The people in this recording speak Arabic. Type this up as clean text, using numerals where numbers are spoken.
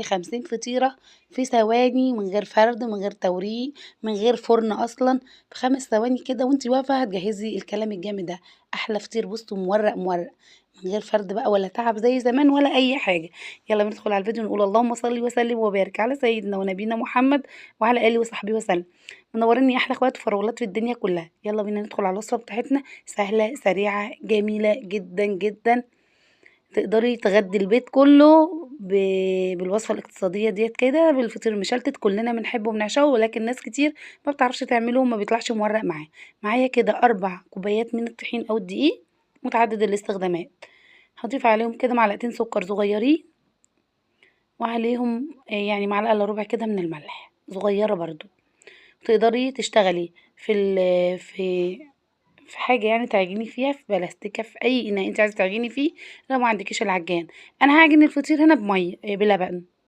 50 فطيرة في ثواني من غير فرد، من غير توريق، من غير فرن أصلًا، في 5 ثواني كده وأنتِ واقفة هتجهّزي الكلام الجامد ده، أحلى فطير بُصّوا مورّق، مورّق، من غير فرد بقى ولا تعب زي زمان ولا أي حاجة. يالّا ندخل على الفيديو نقول اللهم صل وسلم وبارك على سيدنا ونبينا محمد وعلى آله وصحبه وسلم. منوريني يا أحلى اخوات وفرولات في الدنيا كلها. يالّا بينا ندخل على الوصفة بتاعتنا، سهلة، سريعة، جميلة جدًا، جدًا. تقدري تغدّي البيت كلّه بالوصفة الاقتصادية ديّة كده، بالفطير المشلتت، كلّنا بنحبه وبنعشقه، ولكن ناس كتير ما بتعرفش تعمله وما بيطلعش مورّق معاها. معايا كده 4 كوبايات من الطحين أو الدقيق متعدد الاستخدامات، هاضيف عليهم كده معلقتين سكر صغيّرين، وعليهم يعني معلقة إلا ربع كده من الملح، صغيّرة برضه. تقدري تشتغلي في حاجة يعني تعجني فيها، في بلاستيكة، في أي إناء أنتِ عايزة تعجني فيه لو ما عندكيش العجان. أنا هاعجن الفطير هنا بلبن.